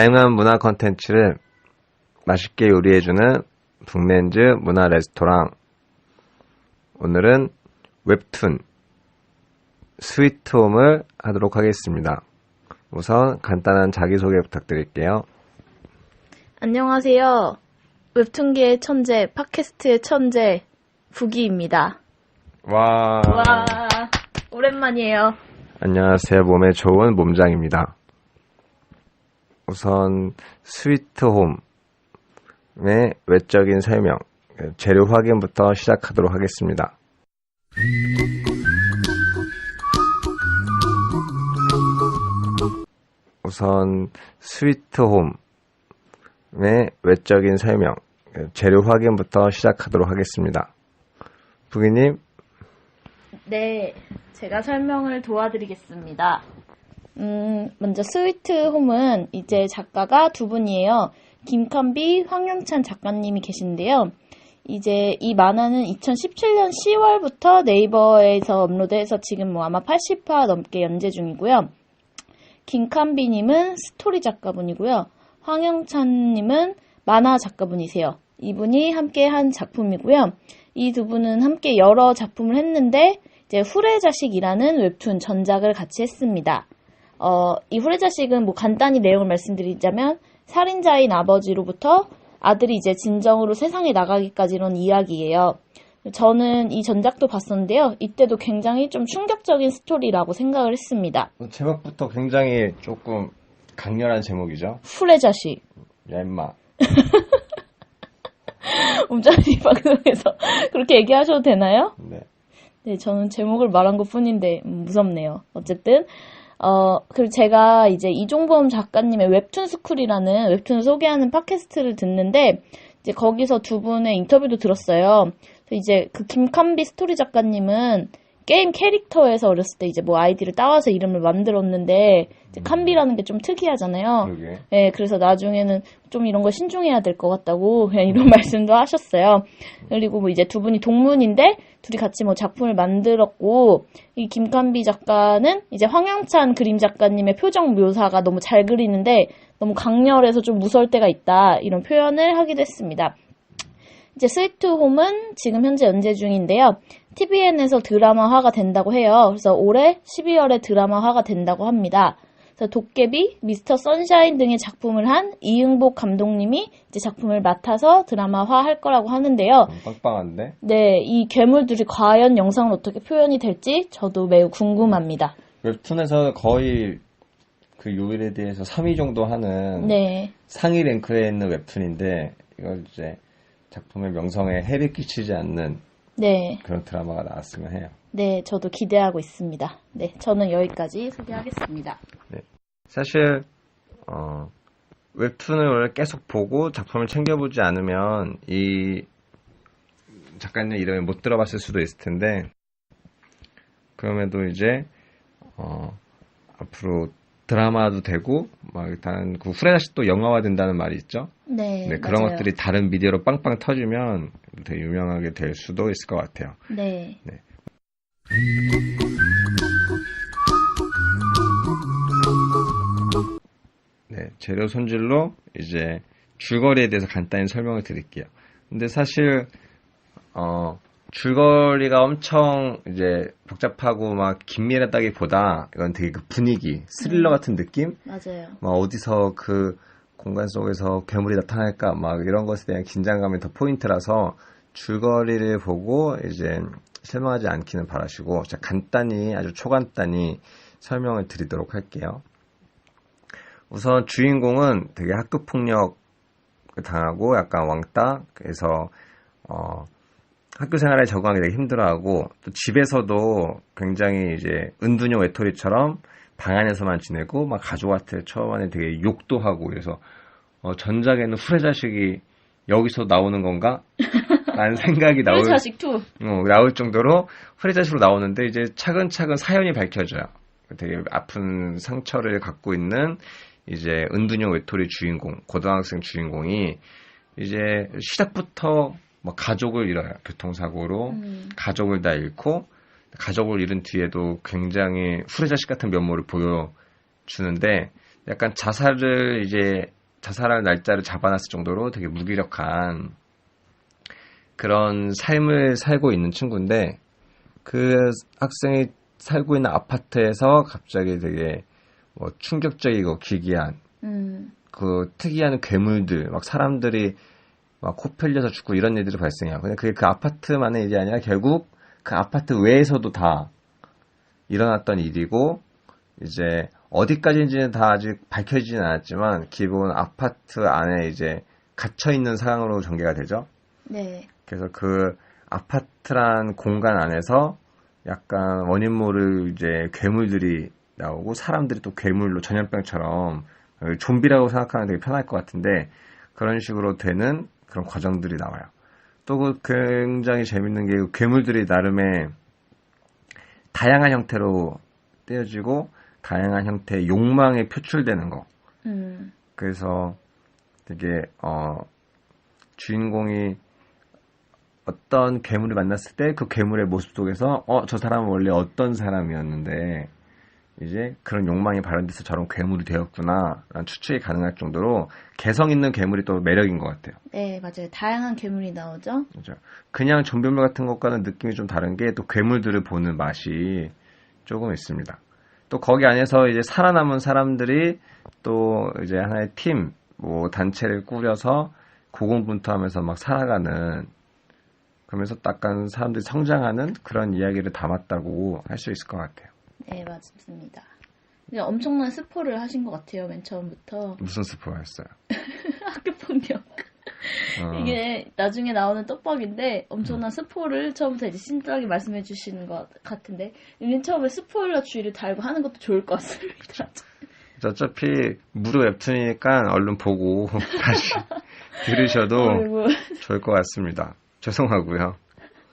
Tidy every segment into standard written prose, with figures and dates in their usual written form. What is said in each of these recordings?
다양한 문화 콘텐츠를 맛있게 요리해주는 북렌즈 문화 레스토랑. 오늘은 웹툰 스위트홈을 하도록 하겠습니다. 우선 간단한 자기소개 부탁드릴게요. 안녕하세요. 웹툰계의 천재, 팟캐스트의 천재, 부기입니다. 와, 오랜만이에요. 안녕하세요. 몸에 좋은 몸장입니다. 우선 스위트홈의 외적인 설명, 재료 확인부터 시작하도록 하겠습니다. 우선 스위트홈의 외적인 설명, 재료 확인부터 시작하도록 하겠습니다. 부기님. 네, 제가 설명을 도와드리겠습니다. 먼저 스위트홈은 이제 작가가 두 분이에요. 김칸비, 황영찬 작가님이 계신데요. 이제 이 만화는 2017년 10월부터 네이버에서 업로드해서 지금 아마 80화 넘게 연재 중이고요. 김칸비님은 스토리 작가분이고요. 황영찬님은 만화 작가분이세요. 이분이 함께 한 작품이고요. 이 두 분은 함께 여러 작품을 했는데 이제 후레자식이라는 웹툰 전작을 같이 했습니다. 이 후레자식은 간단히 내용을 말씀드리자면 살인자인 아버지로부터 아들이 이제 진정으로 세상에 나가기까지 이런 이야기예요. 저는 이 전작도 봤었는데요. 이때도 굉장히 좀 충격적인 스토리라고 생각을 했습니다. 제목부터 굉장히 조금 강렬한 제목이죠. 후레자식. 야, 임마. 움짜리 방송에서 그렇게 얘기하셔도 되나요? 네. 네, 저는 제목을 말한 것 뿐인데 무섭네요. 어쨌든 그리고 제가 이제 이종범 작가님의 웹툰 스쿨이라는 웹툰을 소개하는 팟캐스트를 듣는데 이제 거기서 두 분의 인터뷰도 들었어요. 그래서 이제 그 김칸비 스토리 작가님은 게임 캐릭터에서 어렸을 때 이제 아이디를 따와서 이름을 만들었는데 이제 칸비라는 게 좀 특이하잖아요. 그러게. 네, 그래서 나중에는 좀 이런 거 신중해야 될 것 같다고 그냥 이런 말씀도 하셨어요. 그리고 이제 두 분이 동문인데 둘이 같이 작품을 만들었고 이 김칸비 작가는 이제 황영찬 그림 작가님의 표정 묘사가 너무 잘 그리는데 너무 강렬해서 좀 무서울 때가 있다 이런 표현을 하기도 했습니다. 이제 스위트홈은 지금 현재 연재 중인데요. TVN에서 드라마화가 된다고 해요. 그래서 올해 12월에 드라마화가 된다고 합니다. 그래서 도깨비, 미스터 선샤인 등의 작품을 한 이응복 감독님이 이제 작품을 맡아서 드라마화 할 거라고 하는데요. 빵빵한데? 네, 이 괴물들이 과연 영상으로 어떻게 표현이 될지 저도 매우 궁금합니다. 웹툰에서 거의 그 요일에 대해서 3위 정도 하는 네. 상위 랭크에 있는 웹툰인데 이걸 이제 작품의 명성에 해를 끼치지 않는 네. 그런 드라마가 나왔으면 해요. 네, 저도 기대하고 있습니다. 네, 저는 여기까지 소개하겠습니다. 네. 사실 웹툰을 원래 계속 보고 작품을 챙겨보지 않으면 이 작가님 이름을 못 들어봤을 수도 있을 텐데 그럼에도 이제 앞으로 드라마도 되고 일단 그 후레자식도 영화화 된다는 말이 있죠. 네, 그런 맞아요. 것들이 다른 미디어로 빵빵 터지면 되게 유명하게 될 수도 있을 것 같아요. 네. 네. 네, 재료 손질로 이제 줄거리에 대해서 간단히 설명을 드릴게요. 근데 사실 줄거리가 엄청 이제 복잡하고 긴밀하다기보다 이건 되게 그 분위기, 스릴러 같은 느낌? 맞아요. 어디서 그 공간 속에서 괴물이 나타날까 이런 것에 대한 긴장감이 더 포인트라서 줄거리를 보고 이제 실망하지 않기는 바라시고 제가 간단히 아주 초간단히 설명을 드리도록 할게요. 우선 주인공은 되게 학교폭력을 당하고 약간 왕따, 그래서 학교 생활에 적응하기 되게 힘들어하고 또 집에서도 굉장히 이제 은둔형 외톨이처럼 방 안에서만 지내고 가족한테 처음에 되게 욕도 하고 그래서 전작에는 후레자식이 여기서 나오는 건가? 라는 생각이 후레자식 2. 나올 정도로 후레자식으로 나오는데 이제 차근차근 사연이 밝혀져요. 되게 아픈 상처를 갖고 있는 이제 은둔형 외톨이 주인공, 고등학생 주인공이 이제 시작부터 가족을 잃어요. 교통사고로 가족을 다 잃고 가족을 잃은 뒤에도 굉장히 후레자식 같은 면모를 보여주는데 약간 자살할 날짜를 잡아놨을 정도로 되게 무기력한 그런 삶을 살고 있는 친구인데, 그 학생이 살고 있는 아파트에서 갑자기 되게 뭐 충격적이고 기괴한 그 특이한 괴물들, 막 사람들이 막 코 풀려서 죽고 이런 일들이 발생해요. 근데 그게 그 아파트만의 일이 아니라 결국 그 아파트 외에서도 다 일어났던 일이고, 이제 어디까지인지는 다 아직 밝혀지진 않았지만 기본 아파트 안에 이제 갇혀 있는 상황으로 전개가 되죠. 네. 그래서 그 아파트란 공간 안에서 약간 원인 모를 이제 괴물들이 나오고, 사람들이 또 괴물로 전염병처럼 좀비라고 생각하면 되게 편할 것 같은데 그런 식으로 되는 그런 과정들이 나와요. 또 그 굉장히 재밌는 게 괴물들이 나름의 다양한 형태로 떼어지고 다양한 형태의 욕망에 표출되는 거. 그래서 되게 주인공이 어떤 괴물을 만났을 때 그 괴물의 모습 속에서 저 사람은 원래 어떤 사람이었는데 이제 그런 욕망이 발현돼서 저런 괴물이 되었구나 라는 추측이 가능할 정도로 개성 있는 괴물이 또 매력인 것 같아요. 네, 맞아요. 다양한 괴물이 나오죠. 그렇죠. 그냥 좀비물 같은 것과는 느낌이 좀 다른 게 또 괴물들을 보는 맛이 조금 있습니다. 또 거기 안에서 이제 살아남은 사람들이 또 이제 하나의 팀, 뭐 단체를 꾸려서 고군분투하면서 막 살아가는, 그러면서 약간 사람들이 성장하는 그런 이야기를 담았다고 할 수 있을 것 같아요. 네, 맞습니다. 근데 엄청난 스포를 하신 것 같아요, 맨 처음부터. 무슨 스포가 있어요? 학교폭력. 이게 나중에 나오는 떡밥인데 엄청난 스포를 처음부터 이제 신중하게 말씀해 주시는 것 같은데, 맨 처음에 스포일러 주의를 달고 하는 것도 좋을 것 같습니다. 어차피 무료 웹툰이니까 얼른 보고 다시 들으셔도 좋을 것 같습니다. 죄송하고요.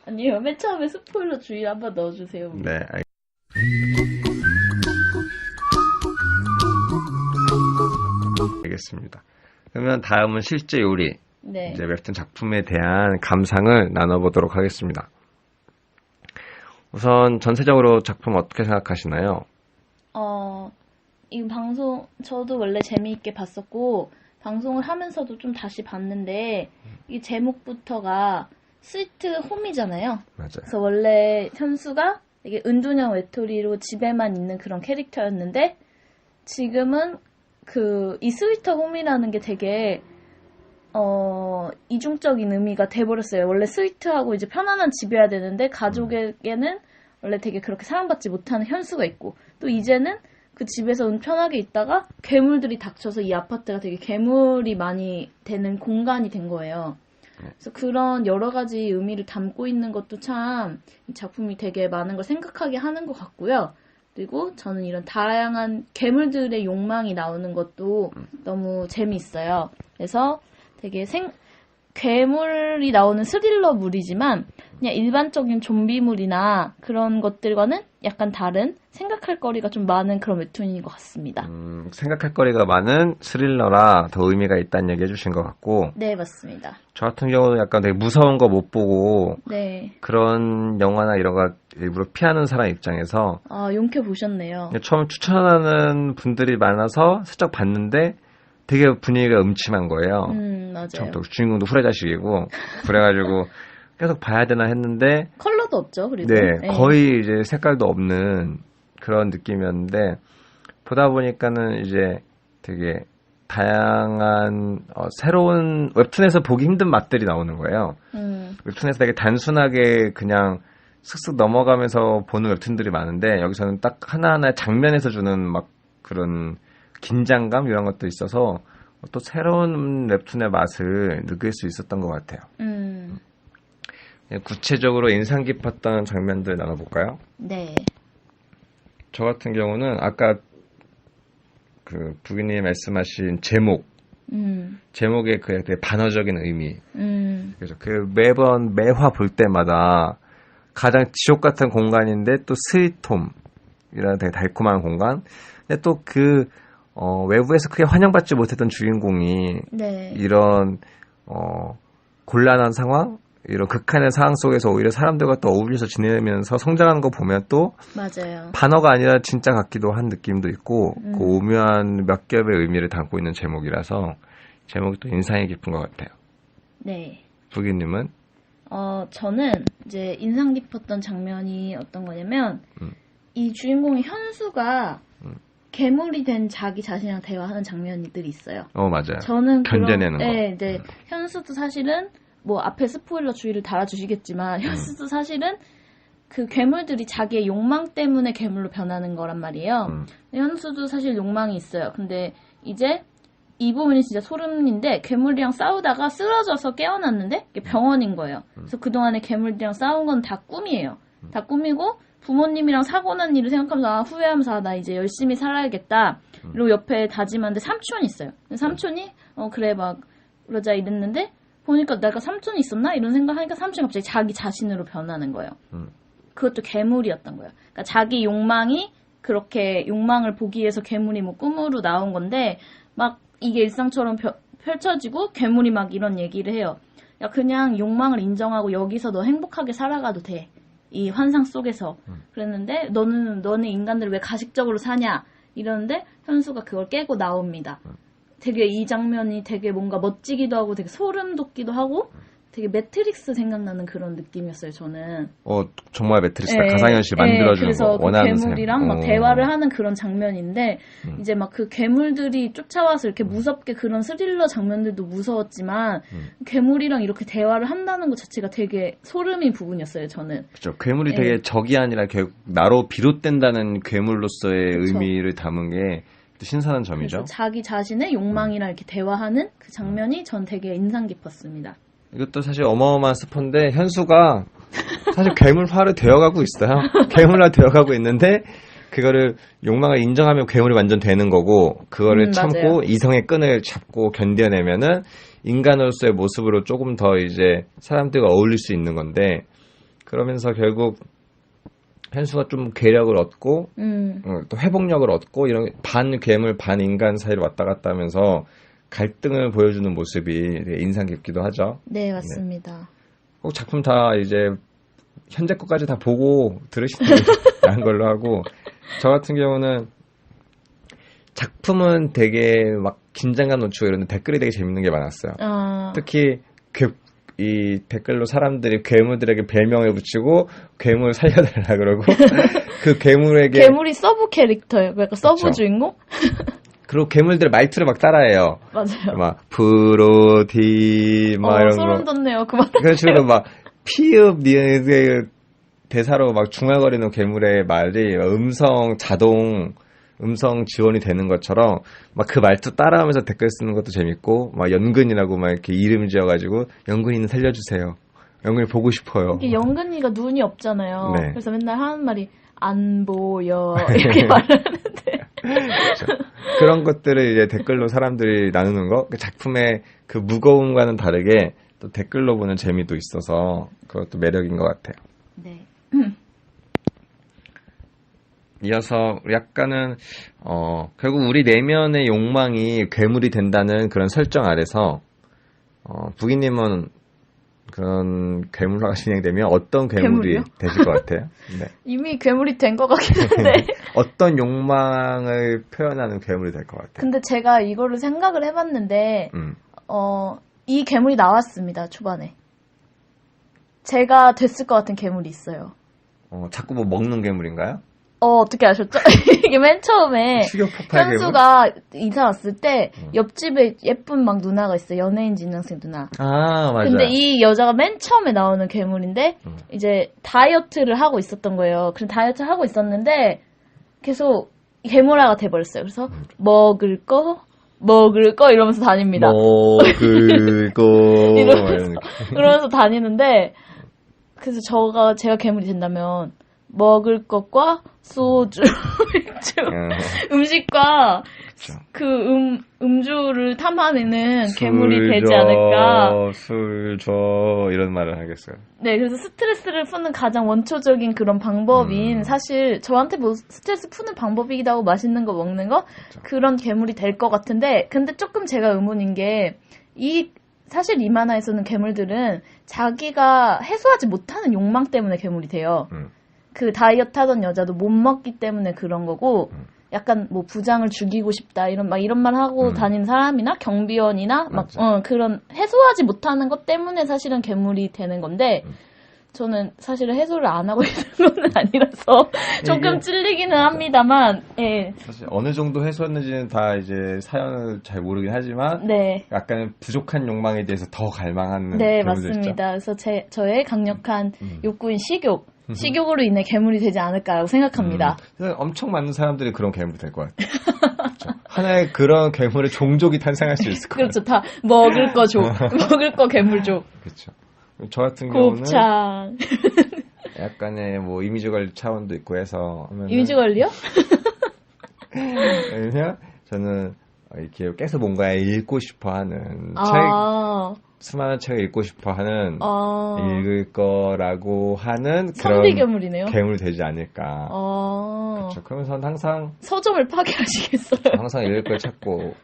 아니요, 맨 처음에 스포일러 주의를 한번 넣어주세요. 네, 알겠습니다. 그러면 다음은 실제 요리, 네. 이제 웹툰 작품에 대한 감상을 나눠보도록 하겠습니다. 우선 전체적으로 작품 어떻게 생각하시나요? 이 방송 저도 원래 재미있게 봤었고 방송을 하면서도 좀 다시 봤는데, 이 제목부터가 스위트 홈이잖아요. 맞아요. 그래서 원래 현수가 되게 은둔형 외톨이로 집에만 있는 그런 캐릭터였는데, 지금은 이 스위트 홈이라는 게 되게 이중적인 의미가 돼버렸어요. 원래 스위트하고 이제 편안한 집이어야 되는데 가족에게는 원래 되게 그렇게 사랑받지 못하는 현수가 있고, 또 이제는 그 집에서 편하게 있다가 괴물들이 닥쳐서 이 아파트가 되게 괴물이 많이 되는 공간이 된 거예요. 그래서 그런 여러 가지 의미를 담고 있는 것도 참 이 작품이 되게 많은 걸 생각하게 하는 것 같고요. 그리고 저는 이런 다양한 괴물들의 욕망이 나오는 것도 너무 재미있어요. 그래서 되게 괴물이 나오는 스릴러물이지만 그냥 일반적인 좀비물이나 그런 것들과는 약간 다른 생각할 거리가 좀 많은 그런 웹툰인 것 같습니다. 생각할 거리가 많은 스릴러라 더 의미가 있다는 얘기 해주신 것 같고. 네, 맞습니다. 저 같은 경우는 약간 되게 무서운 거 못 보고 네. 그런 영화나 이런 거 일부러 피하는 사람 입장에서 용케 보셨네요. 처음 추천하는 분들이 많아서 슬쩍 봤는데 되게 분위기가 음침한 거예요. 맞아요. 처음부터 주인공도 후레자식이고 그래가지고 계속 봐야 되나 했는데 컬러도 없죠, 그리고. 네, 거의 이제 색깔도 없는 그런 느낌이었는데, 보다 보니까는 이제 되게 다양한 새로운 웹툰에서 보기 힘든 맛들이 나오는 거예요. 웹툰에서 되게 단순하게 그냥 슥슥 넘어가면서 보는 웹툰들이 많은데 여기서는 딱 하나하나 장면에서 주는 막 그런 긴장감 이런 것도 있어서 또 새로운 웹툰의 맛을 느낄 수 있었던 것 같아요. 구체적으로 인상 깊었던 장면들 나눠볼까요? 네. 저 같은 경우는 아까 그 부기님이 말씀하신 제목의 그 되게 반어적인 의미. 그래서 그 매번 매화 볼 때마다 가장 지옥 같은 공간인데 또 스위트홈이라는 되게 달콤한 공간. 근데 또 그 외부에서 크게 환영받지 못했던 주인공이 네. 이런 곤란한 상황, 이런 극한의 상황 속에서 오히려 사람들과 또 어울려서 지내면서 성장하는 거 보면 또 맞아요. 반어가 아니라 진짜 같기도 한 느낌도 있고 그 오묘한 몇 겹의 의미를 담고 있는 제목이라서 제목이 또 인상이 깊은 것 같아요. 네. 부기님은? 저는 이제 인상 깊었던 장면이 어떤 거냐면 이 주인공의 현수가 괴물이 된 자기 자신이랑 대화하는 장면들이 있어요. 맞아요. 저는 견뎌내는 거. 네. 현수도 사실은 뭐 앞에 스포일러 주의를 달아주시겠지만 현수도 사실은 그 괴물들이 자기의 욕망 때문에 괴물로 변하는 거란 말이에요. 현수도 사실 욕망이 있어요. 근데 이제 이 부분이 진짜 소름인데 괴물이랑 싸우다가 쓰러져서 깨어났는데 이게 병원인 거예요. 그래서 그동안에 괴물들이랑 싸운 건 다 꿈이에요. 다 꿈이고 부모님이랑 사고 난 일을 생각하면서 후회하면서 나 이제 열심히 살아야겠다. 그리고 옆에 다짐하는데 삼촌이 있어요. 삼촌이 그래 막 그러자 이랬는데 보니까 내가 삼촌이 있었나? 이런 생각하니까 삼촌이 갑자기 자기 자신으로 변하는 거예요. 그것도 괴물이었던 거예요. 그러니까 자기 욕망이 그렇게 욕망을 보기 위해서 괴물이 뭐 꿈으로 나온 건데 막 이게 일상처럼 펼쳐지고 괴물이 막 이런 얘기를 해요. 야 그냥 욕망을 인정하고 여기서 너 행복하게 살아가도 돼. 이 환상 속에서. 그랬는데 너는 인간들을 왜 가식적으로 사냐 이러는데 현수가 그걸 깨고 나옵니다. 되게 이 장면이 되게 뭔가 멋지기도 하고 되게 소름 돋기도 하고 되게 매트릭스 생각나는 그런 느낌이었어요, 저는. 정말 매트릭스다. 가상현실 만들어주는 그래서 거. 원하는 그 괴물이랑 막 대화를 하는 그런 장면인데 이제 막 그 괴물들이 쫓아와서 이렇게 무섭게 그런 스릴러 장면들도 무서웠지만 괴물이랑 이렇게 대화를 한다는 것 자체가 되게 소름이 부분이었어요, 저는. 그렇죠. 괴물이 되게 적이 아니라 결국 나로 비롯된다는 괴물로서의 그쵸. 의미를 담은 게 신선한 점이죠. 그래서 자기 자신의 욕망이랑 이렇게 대화하는 그 장면이 전 되게 인상 깊었습니다. 이것도 사실 어마어마한 스포인데 현수가 사실 괴물화를 되어가고 있어요. 괴물화 되어가고 있는데 그거를 욕망을 인정하면 괴물이 완전 되는 거고 그거를 참고 맞아요. 이성의 끈을 잡고 견뎌내면은 인간으로서의 모습으로 조금 더 이제 사람들과 어울릴 수 있는 건데 그러면서 결국 현수가 좀 괴력을 얻고 또 회복력을 얻고 이런 반 괴물 반 인간 사이를 왔다 갔다 하면서 갈등을 보여주는 모습이 되게 인상 깊기도 하죠. 네, 맞습니다. 네. 꼭 작품 다 이제 현재 것까지 다 보고 들으시는 게 나은 걸로 하고 저 같은 경우는 작품은 되게 막 긴장감 넘치고 이런데 댓글이 되게 재밌는 게 많았어요. 특히 이 댓글로 사람들이 괴물들에게 별명을 붙이고 괴물 살려달라 그러고 그 괴물에게 괴물이 서브 캐릭터예요. 약간 서브 그쵸. 주인공? 그리고 괴물들 말투를 막 따라해요. 맞아요. 막 프로디 막 이런 소름 거. 돋네요. 그만. 그런 식으로 막 피읍 니은 대사로 막 중얼거리는 괴물의 말이 음성 자동 음성 지원이 되는 것처럼 막 그 말투 따라하면서 댓글 쓰는 것도 재밌고 막 연근이라고 막 이렇게 이름 지어가지고 연근이는 살려주세요. 연근이 보고 싶어요. 이게 연근이가 눈이 없잖아요. 네. 그래서 맨날 하는 말이 안 보여 이렇게 말하는데 그렇죠. 그런 것들을 이제 댓글로 사람들이 나누는 거, 그 작품의 그 무거움과는 다르게 또 댓글로 보는 재미도 있어서 그것도 매력인 것 같아요. 네. 이어서 약간은 결국 우리 내면의 욕망이 괴물이 된다는 그런 설정 아래서 부기님은 그런 괴물화가 진행되면 어떤 괴물이 괴물이요? 되실 것 같아요? 네. 이미 괴물이 된 것 같긴 한데 어떤 욕망을 표현하는 괴물이 될 것 같아요? 근데 제가 이거를 생각을 해봤는데 이 괴물이 나왔습니다. 초반에 제가 됐을 것 같은 괴물이 있어요. 자꾸 뭐 먹는 괴물인가요? 어떻게 아셨죠? 이게 맨 처음에 추격 폭발 괴물? 현수가 이사 왔을 때 옆집에 예쁜 막 누나가 있어요. 연예인 진학생 누나. 아, 맞아요. 근데 이 여자가 맨 처음에 나오는 괴물인데 이제 다이어트를 하고 있었던 거예요. 그래서 다이어트를 하고 있었는데 계속 괴물화가 돼버렸어요. 그래서 먹을 거 이러면서 다닙니다. 먹을 거 이러면서 다니는데 그래서 제가 괴물이 된다면 먹을 것과 소주, 맥주, 음식과 그렇죠. 그 음주를 탐하는 괴물이 되지 않을까. 술 줘 이런 말을 하겠어요. 네, 그래서 스트레스를 푸는 가장 원초적인 그런 방법인 사실 저한테 뭐 스트레스 푸는 방법이기도 하고 맛있는 거 먹는 거 그렇죠. 그런 괴물이 될 것 같은데 근데 조금 제가 의문인 게 사실 이 만화에서는 괴물들은 자기가 해소하지 못하는 욕망 때문에 괴물이 돼요. 그 다이어트 하던 여자도 못 먹기 때문에 그런 거고, 약간 뭐 부장을 죽이고 싶다 이런 말 하고 다니는 사람이나 경비원이나 그런 해소하지 못하는 것 때문에 사실은 괴물이 되는 건데, 저는 사실은 해소를 안 하고 있는 건 아니라서 조금 찔리기는 합니다만, 예. 사실 어느 정도 해소했는지는 다 이제 사연을 잘 모르긴 하지만, 네. 약간 부족한 욕망에 대해서 더 갈망하는 네, 괴물들 있죠. 맞습니다. 그래서 저의 강력한 욕구인 식욕으로 인해 괴물이 되지 않을까라고 생각합니다. 엄청 많은 사람들이 그런 괴물이 될 것 같아요. 그렇죠? 하나의 그런 괴물의 종족이 탄생할 수 있을 것 같아요. 그렇죠. 다 먹을 거 줘. 먹을 거 괴물족. 그렇죠. 저 같은 경우는 곱창. 약간의 뭐 이미지 관리 차원도 있고 해서 이미지 관리요? 왜냐면 저는 이렇게 계속 뭔가 읽고 싶어하는 수많은 책을 읽고 싶어하는 읽을 거라고 하는 그런 선비 괴물이네요. 괴물 되지 않을까. 그렇죠. 그러면서 항상 서점을 파괴하시겠어요. 항상 읽을 걸 찾고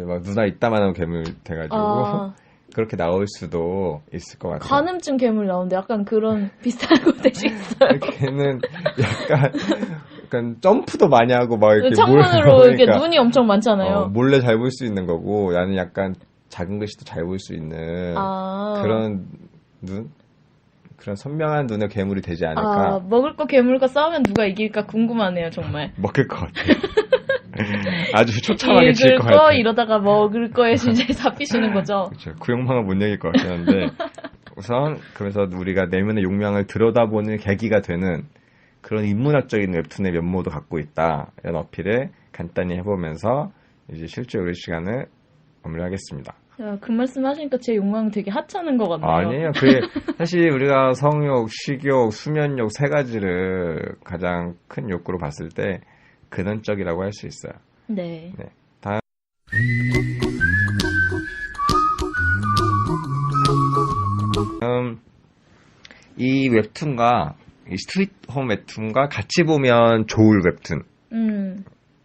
막 누나 이따만한 괴물 돼가지고 그렇게 나올 수도 있을 것 같아요. 간음증 괴물 나오는데 약간 그런 비슷한 거 되시겠어요? 걔는 약간 점프도 많이 하고 막 이렇게 창문으로 이렇게 눈이 엄청 많잖아요. 몰래 잘 볼 수 있는 거고 나는 약간 작은 글씨도 잘 볼 수 있는 그런 눈? 그런 선명한 눈의 괴물이 되지 않을까. 먹을 거 괴물과 싸우면 누가 이길까 궁금하네요, 정말. 먹을 것 같아요. 아주 초참하게 질 것 같아요. 이러다가 먹을 거에 진짜 잡히시는 거죠. 그렇죠. 그 욕망은 못 이길 것 같긴 한데 우선 그래서 우리가 내면의 욕망을 들여다보는 계기가 되는 그런 인문학적인 웹툰의 면모도 갖고 있다. 이런 어필을 간단히 해보면서 이제 실제 요리 시간을 마무리하겠습니다. 야, 그 말씀 하시니까 제 욕망은 되게 하찮은 것 같네요. 아니에요. 그게 사실 우리가 성욕, 식욕, 수면욕 세 가지를 가장 큰 욕구로 봤을 때 근원적이라고 할 수 있어요. 네. 다음 이 웹툰과 이 스트릿홈 웹툰과 같이 보면 좋을 웹툰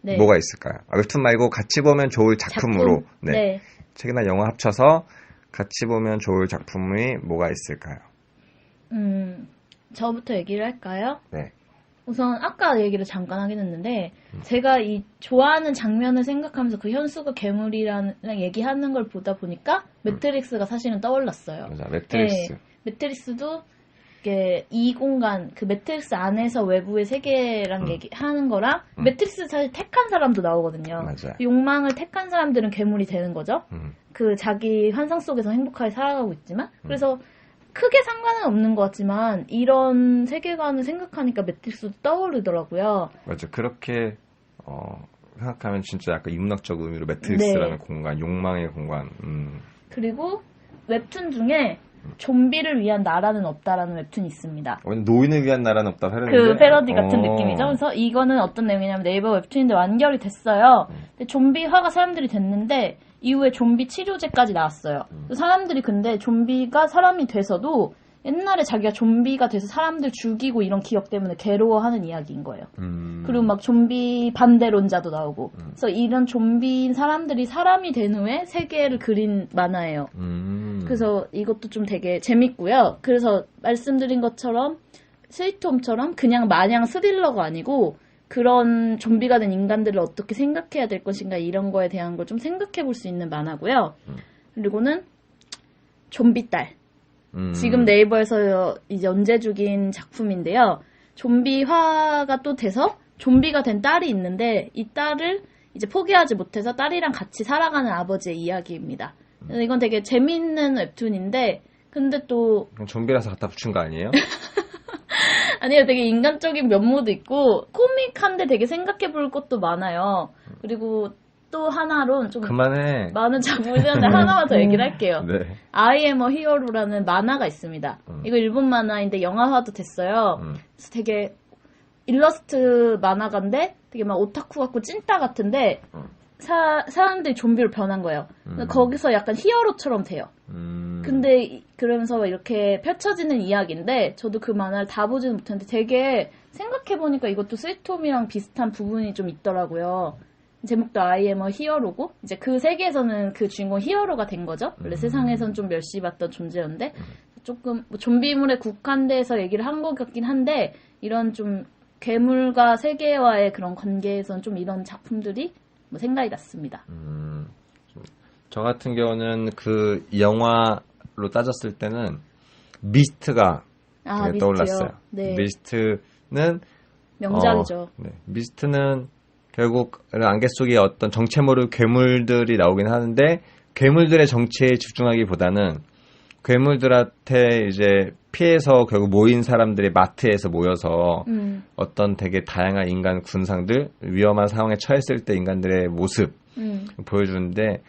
네. 뭐가 있을까요? 웹툰 말고 같이 보면 좋을 작품으로 네. 책이나 영화 합쳐서 같이 보면 좋을 작품이 뭐가 있을까요? 저부터 얘기를 할까요? 네. 우선 아까 얘기를 잠깐 하긴 했는데 제가 이 좋아하는 장면을 생각하면서 그 현수가 괴물이라는 얘기하는 걸 보다 보니까 매트릭스가 사실은 떠올랐어요. 맞아, 매트릭스. 네, 매트릭스도 이게 이 공간 그 매트릭스 안에서 외부의 세계랑 얘기하는 거랑 매트릭스 사실 택한 사람도 나오거든요. 맞아요. 욕망을 택한 사람들은 괴물이 되는 거죠. 그 자기 환상 속에서 행복하게 살아가고 있지만 그래서 크게 상관은 없는 것 같지만 이런 세계관을 생각하니까 매트릭스도 떠오르더라고요. 맞아. 그렇게 생각하면 진짜 약간 인문학적 의미로 매트릭스라는 공간, 욕망의 공간. 그리고 웹툰 중에 좀비를 위한 나라는 없다라는 웹툰이 있습니다. 노인을 위한 나라는 없다. 그 패러디 같은 느낌이죠. 그래서 이거는 어떤 내용이냐면 네이버 웹툰인데 완결이 됐어요. 근데 좀비화가 사람들이 됐는데 이후에 좀비 치료제까지 나왔어요. 사람들이 근데 좀비가 사람이 돼서도 옛날에 자기가 좀비가 돼서 사람들 죽이고 이런 기억 때문에 괴로워하는 이야기인 거예요. 그리고 막 좀비 반대론자도 나오고. 그래서 이런 좀비인 사람들이 사람이 된 후에 세계를 그린 만화예요. 그래서 이것도 좀 되게 재밌고요. 그래서 말씀드린 것처럼 스위트홈처럼 그냥 마냥 스릴러가 아니고 그런 좀비가 된 인간들을 어떻게 생각해야 될 것인가 이런 거에 대한 걸 좀 생각해 볼 수 있는 만화고요. 그리고는 좀비딸. 지금 네이버에서 이제 언제 죽인 작품인데요. 좀비화가 또 돼서 좀비가 된 딸이 있는데 이 딸을 이제 포기하지 못해서 딸이랑 같이 살아가는 아버지의 이야기입니다. 이건 되게 재밌는 웹툰인데 근데 또 좀비라서 갖다 붙인 거 아니에요? 아니요, 되게 인간적인 면모도 있고 코믹한데 되게 생각해 볼 것도 많아요. 그리고 또 하나로 좀 그만해. 많은 작품이 있는데 하나만 더 얘기를 할게요. 네. I am a hero라는 만화가 있습니다. 이거 일본 만화인데 영화화도 됐어요. 그래서 되게 일러스트 만화가인데 되게 막 오타쿠 같고 찐따 같은데 사람들이 좀비로 변한 거예요. 거기서 약간 히어로처럼 돼요. 근데 그러면서 이렇게 펼쳐지는 이야기인데 저도 그 만화를 다 보지는 못했는데 되게 생각해보니까 이것도 스위트홈이랑 비슷한 부분이 좀 있더라고요. 제목도 I am a hero고 이제 그 세계에서는 그 주인공 히어로가 된 거죠. 원래 세상에선 좀 멸시받던 존재였는데 조금 뭐 좀비물에 국한돼서 얘기를 한 것 같긴 한데 이런 좀 괴물과 세계와의 그런 관계에선 좀 이런 작품들이 뭐 생각이 났습니다. 저 같은 경우는 그 영화로 따졌을 때는 미스트가 되게 미스트요. 떠올랐어요. 네. 미스트는 명작이죠. 네. 미스트는 결국 안개 속에 어떤 정체 모를 괴물들이 나오긴 하는데 괴물들의 정체에 집중하기보다는 괴물들한테 이제 피해서 결국 모인 사람들이 마트에서 모여서 어떤 되게 다양한 인간 군상들, 위험한 상황에 처했을 때 인간들의 모습 보여주는데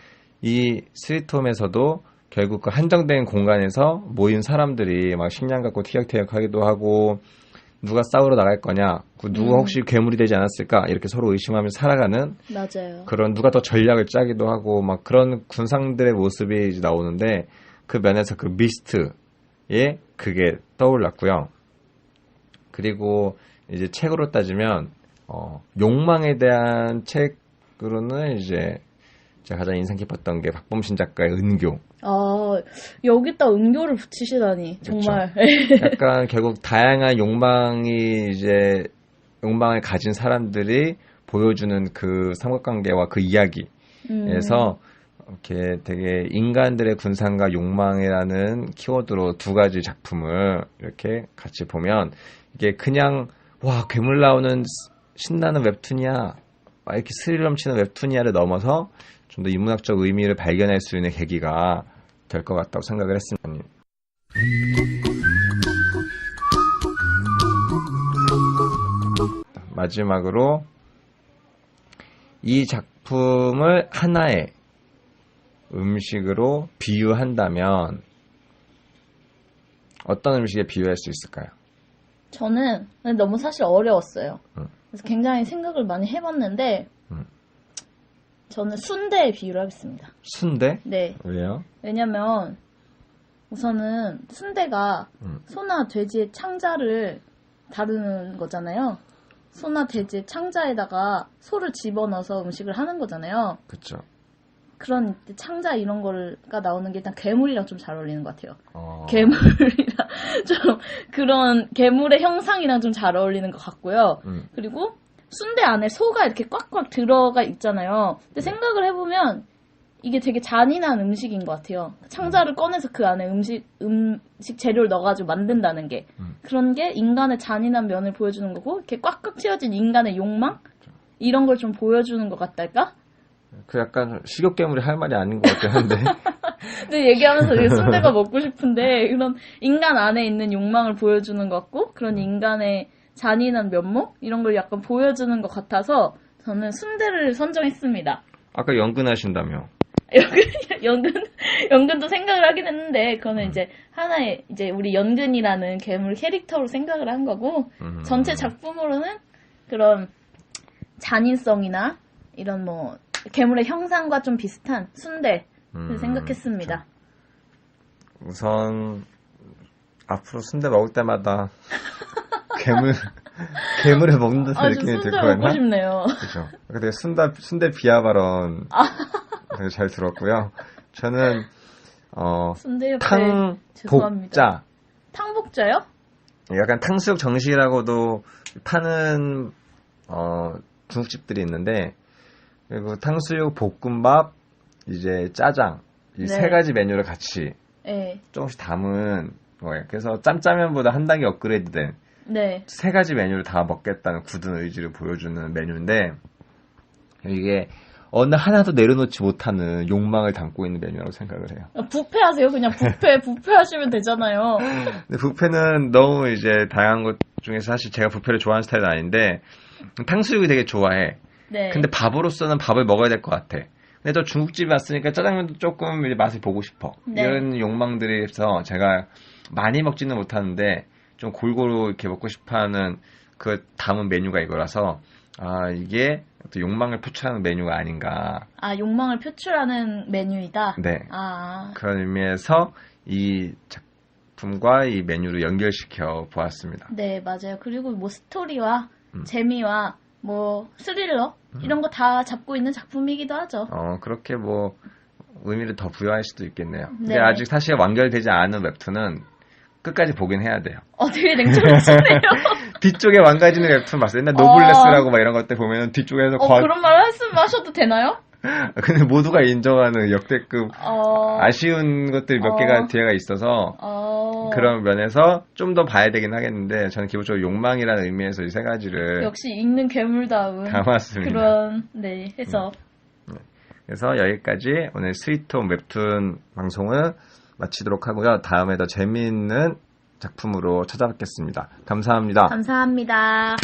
이 스위트홈에서도 결국 그 한정된 공간에서 모인 사람들이 막 식량 갖고 티격태격하기도 하고 누가 싸우러 나갈 거냐, 누가 혹시 괴물이 되지 않았을까 이렇게 서로 의심하면서 살아가는 맞아요. 그런 누가 더 전략을 짜기도 하고 막 그런 군상들의 모습이 이제 나오는데 그 면에서 그 미스트에 그게 떠올랐고요. 그리고 이제 책으로 따지면 욕망에 대한 책으로는 이제 제가 가장 인상 깊었던 게 박범신 작가의 은교. 여기다 은교를 붙이시다니 정말. 그렇죠. 약간 결국 다양한 욕망을 가진 사람들이 보여주는 그 삼각관계와 그 이야기에서 이렇게 되게 인간들의 군상과 욕망이라는 키워드로 두 가지 작품을 이렇게 같이 보면 이게 그냥 와 괴물 나오는 신나는 웹툰이야 이렇게 스릴 넘치는 웹툰이야를 넘어서 좀 더 인문학적 의미를 발견할 수 있는 계기가 될 것 같다고 생각을 했습니다. 마지막으로 이 작품을 하나의 음식으로 비유한다면 어떤 음식에 비유할 수 있을까요? 저는 너무 사실 어려웠어요. 그래서 굉장히 생각을 많이 해봤는데 저는 순대에 비유를 하겠습니다. 순대? 네. 왜요? 왜냐면 우선은 순대가 소나 돼지의 창자를 다루는 거잖아요. 소나 돼지의 창자에다가 소를 집어넣어서 음식을 하는 거잖아요. 그렇죠. 그런 창자 이런 거가 나오는 게 일단 괴물이랑 좀 잘 어울리는 것 같아요. 괴물이랑 좀 그런 괴물의 형상이랑 좀 잘 어울리는 것 같고요. 그리고 순대 안에 소가 이렇게 꽉꽉 들어가 있잖아요. 근데 생각을 해보면 이게 되게 잔인한 음식인 것 같아요. 창자를 꺼내서 그 안에 음식 재료를 넣어가지고 만든다는 게. 그런 게 인간의 잔인한 면을 보여주는 거고, 이렇게 꽉꽉 채워진 인간의 욕망? 이런 걸 좀 보여주는 것 같달까? 그 약간 식욕괴물이 할 말이 아닌 것 같긴 한데. 근데 얘기하면서 되게 순대가 먹고 싶은데, 그런 인간 안에 있는 욕망을 보여주는 것 같고, 그런 인간의 잔인한 면목? 이런 걸 약간 보여주는 것 같아서, 저는 순대를 선정했습니다. 아까 연근하신다며. 연근도 생각을 하긴 했는데, 그거는 이제 하나의, 이제 우리 연근이라는 괴물 캐릭터로 생각을 한 거고, 전체 작품으로는 그런 잔인성이나 이런 뭐, 괴물의 형상과 좀 비슷한 순대를 생각했습니다. 우선, 앞으로 순대 먹을 때마다 괴물을 먹는 듯한 느낌이 들 거였나? 순대 먹고 싶네요. 그죠. 근데 순대 비하 발언 되게 잘 들었고요. 저는 순대 옆에 탕복자. 탕복자요? 약간 탕수육 정식이라고도 파는 중국집들이 있는데 그리고 탕수육, 볶음밥, 이제 짜장 이 세 가지 메뉴를 같이 조금씩 담은 거예요. 그래서 짬짜면보다 한 단계 업그레이드된 세 가지 메뉴를 다 먹겠다는 굳은 의지를 보여주는 메뉴인데 이게 어느 하나도 내려놓지 못하는 욕망을 담고 있는 메뉴라고 생각을 해요. 뷔페하세요. 그냥 뷔페 하시면 되잖아요. 근데 뷔페는 너무 이제 다양한 것 중에서 사실 제가 뷔페를 좋아하는 스타일은 아닌데 탕수육이 되게 좋아해. 근데 밥으로서는 밥을 먹어야 될 것 같아. 근데 또 중국집에 왔으니까 짜장면도 조금 맛을 보고 싶어. 이런 욕망들이 있어서 제가 많이 먹지는 못하는데 좀 골고루 이렇게 먹고 싶어하는 그 담은 메뉴가 이거라서 이게 또 욕망을 표출하는 메뉴가 아닌가. 욕망을 표출하는 메뉴이다. 네. 그런 의미에서 이 작품과 이 메뉴를 연결시켜 보았습니다. 네, 맞아요. 그리고 뭐 스토리와 재미와 뭐 스릴러 이런 거 다 잡고 있는 작품이기도 하죠. 그렇게 뭐 의미를 더 부여할 수도 있겠네요. 근데 아직 사실 완결되지 않은 웹툰은 끝까지 보긴 해야 돼요. 되게 냉철하시네요. 뒤쪽에 망가지는 웹툰 봤어요. 옛날 노블레스라고 막 이런 것들 보면 뒤쪽에서 그런 말 말씀하셔도 되나요? 근데 모두가 인정하는 역대급 아쉬운 것들이 몇 개가 뒤에가 있어서 그런 면에서 좀 더 봐야 되긴 하겠는데 저는 기본적으로 욕망이라는 의미에서 이 세 가지를 역시 읽는 괴물다운 담았습니다. 그런 해석. 그래서 여기까지 오늘 스위트홈 웹툰 방송을 마치도록 하고요. 다음에 더 재미있는 작품으로 찾아뵙겠습니다. 감사합니다. 감사합니다.